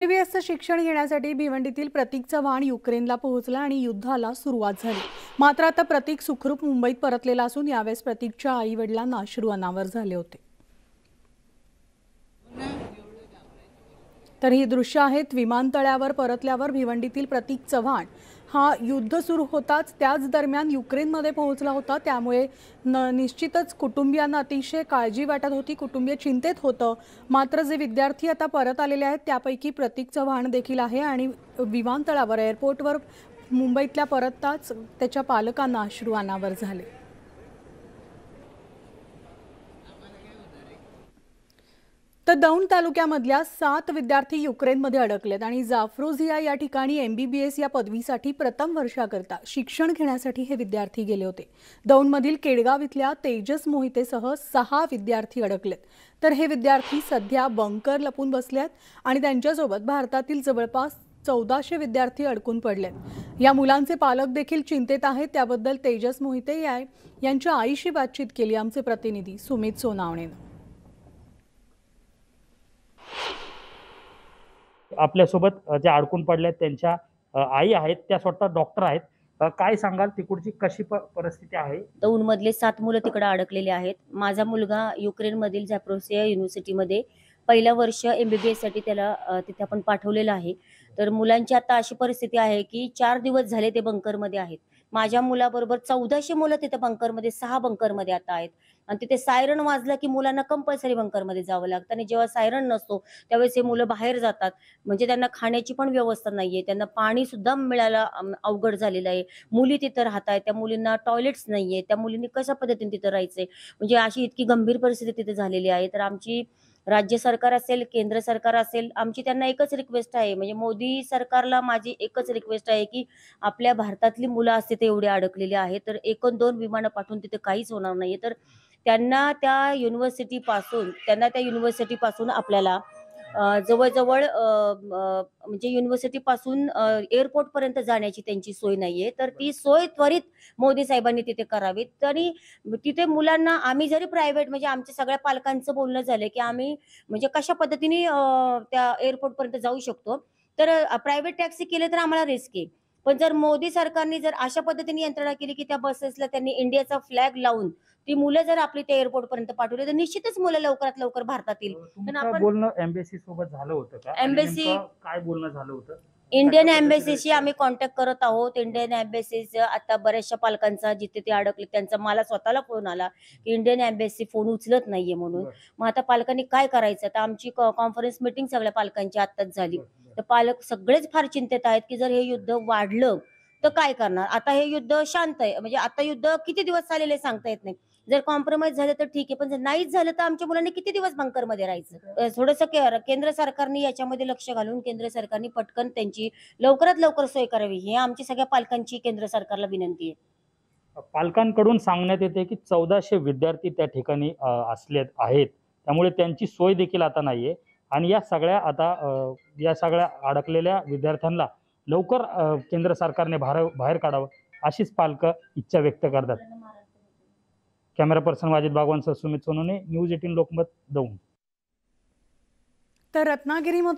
एमबीबीएसचं शिक्षण घेण्यासाठी भिवंडीतील प्रतीक चव्हाण युक्रेनला पोहोचला आणि युद्धाला सुरुवात झाली। मात्र आता प्रतीक सुखरूप मुंबईत परतलेला असून यावेळेस प्रतीकच्या आई-वडिलांना अश्रू अनावर झाले होते। तर ही दृश्य आहेत विमानतळावर परतल्यावर भिवंडीतील प्रतीक चव्हाण हा युद्ध सुरू होताच त्याच दरम्यान युक्रेनमध्ये पोहोचला होता। त्यामुळे निश्चितच कुटुंबियांना अतिशय काळजी वाटत होती, कुटुंबीय चिंतेत होतं। मात्र जे विद्यार्थी आता परत आलेले आहेत त्यापैकी प्रतीक चव्हाण देखील आहे आणि विमानतळावर एअरपोर्टवर मुंबईतल्या परतताच त्याच्या पालकांना अश्रू अनावर झाले। तर दौंड तालुक्यामधल्या 7 विद्यार्थी युक्रेनमध्ये अडकलेत आणि जाफ्रोझिया या ठिकाणी एमबीबीएस या पदवीसाठी प्रथम वर्षाकरता शिक्षण घेण्यासाठी हे विद्यार्थी गेले होते। दौंडमधील केडगाव इथल्या तेजस मोहितेसह 6 विद्यार्थी अडकलेत। तर हे विद्यार्थी सध्या बंकर लपून बसलेत आणि त्यांच्यासोबत भारतातील जवळपास 1400 विद्यार्थी अडकून पडलेत। या मुलांचे पालक देखील चिंतेत आहेत। त्याबद्दल तेजस मोहिते यांच्या आईशी बातचीत केली आमचे प्रतिनिधी सुमित सोनावणेने। आपल्यासोबत ज्या अडकून पडल्या त्यांच्या आई आहेत, त्या स्वतः डॉक्टर आहेत। काय सांगाल तिकडची कशी परिस्थिती आहे? दौंड मधले 7 मुलं तिकडे अडकलेले आहेत। माझा मुलगा युक्रेन मधील झॅप्रोसिया युनिव्हर्सिटीमध्ये पहिलं वर्ष एमबीबीएस साठी त्याला तिथे आपण पाठवलेलं आहे। तर मुलांची आता अशी परिस्थिती आहे की 4 दिवस झाले ते बंकरमध्ये आहेत। माझ्या मुलाबरोबर 1400 मुलं तिथे बंकरमध्ये 6 बंकरमध्ये आता आहेत आणि तिथे सायरन वाजला की मुलांना कंपल्सरी बंकरमध्ये जावं लागतं आणि जेव्हा सायरन नसतो त्यावेळेस हे मुलं बाहेर जातात। म्हणजे त्यांना खाण्याची पण व्यवस्था नाहीये, त्यांना पाणी सुद्धा मिळायला अवघड झालेलं आहे। मुली तिथे राहतायत, त्या मुलींना टॉयलेट्स नाहीये, त्या मुलींनी कशा पद्धतीने तिथे राहायचंय, म्हणजे अशी इतकी गंभीर परिस्थिती तिथे झालेली आहे। तर आमची राज्य सरकार असेल, केंद्र सरकार असेल, आमची त्यांना एकच रिक्वेस्ट आहे, म्हणजे मोदी सरकारला माझी एकच रिक्वेस्ट आहे की आपल्या भारतातली मुलं असते ते एवढे अडकलेले आहेत, तर 1-2 विमानं पाठवून तिथे काहीच होणार नाहीये। तर त्यांना त्या युनिव्हर्सिटी पासून आपल्याला जवळ-जवळ म्हणजे युनिव्हर्सिटी पासून एअरपोर्ट पर्यंत जाण्याची त्यांची सोय नाहीये। तर ती सोय त्वरित मोदी साहेबांनी तिथे करावी। तरी तिथे मुलांना आम्ही जरी प्रायव्हेट, म्हणजे आमच्या सगळ्या पालकांचं बोलणं झालं की आम्ही म्हणजे कशा पद्धतीने त्या एअरपोर्ट पर्यंत जाऊ शकतो, तर प्रायव्हेट टॅक्सी केले तर आम्हाला रिस्क आहे। पण जर मोदी सरकारने जर अशा पद्धतीने यंत्रणा केली की त्या बसेसला त्यांनी इंडियाचा फ्लॅग लावून ती मुलं जर आपली त्या एअरपोर्ट पर्यंत पाठवली तर निश्चितच मुलं लवकरात लवकर भारतात येईल। पण आपण बोलणं एम्बेसी सोबत झालं होतं का? एम्बेसी काय बोलणं झालं होतं? इंडियन एम्बेसीशी आम्ही कॉन्टॅक्ट करत आहोत। इंडियन एम्बेसीचं आता बऱ्याचशा पालकांचा जिथे ते अडकले त्यांचा मला स्वतःला फोन आला की इंडियन एम्बेसी फोन उचलत नाहीये म्हणून। मग आता पालकांनी काय करायचं? आता आमची कॉन्फरन्स मीटिंग सगळ्या पालकांची आत्ताच झाली। तर पालक सगळेच फार चिंतेत आहेत की जर हे युद्ध वाढलं तर काय करणार? आता हे युद्ध शांत आहे, म्हणजे आता युद्ध किती दिवस चालेल हे सांगता येत नाही। जर कॉम्प्रोमाइज झालं तर ठीक आहे, पण जर नाहीच झालं तर आमच्या मुलांनी किती दिवस बंकरमध्ये राहायचं? थोडंसं केंद्र सरकारने याच्यामध्ये लक्ष घालून केंद्र सरकारने पटकन त्यांची लवकरात लवकर सोय करावी, ही आमची सगळ्या पालकांची केंद्र सरकारला विनंती आहे। पालकांकडून सांगण्यात येते की 1400 विद्यार्थी त्या ठिकाणी असले आहेत, त्यामुळे त्यांची सोय देखील आता नाहीये आणि या सगळ्या अडकलेल्या विद्यार्थ्यांना लवकर केंद्र सरकारने बाहेर काढावं अशीच पालक इच्छा व्यक्त करतात। कॅमेरा पर्सन वाजिद बागवानसह सुमित सोनवणे, न्यूज 18 लोकमत, दौंड। तर रत्नागिरीमध्ये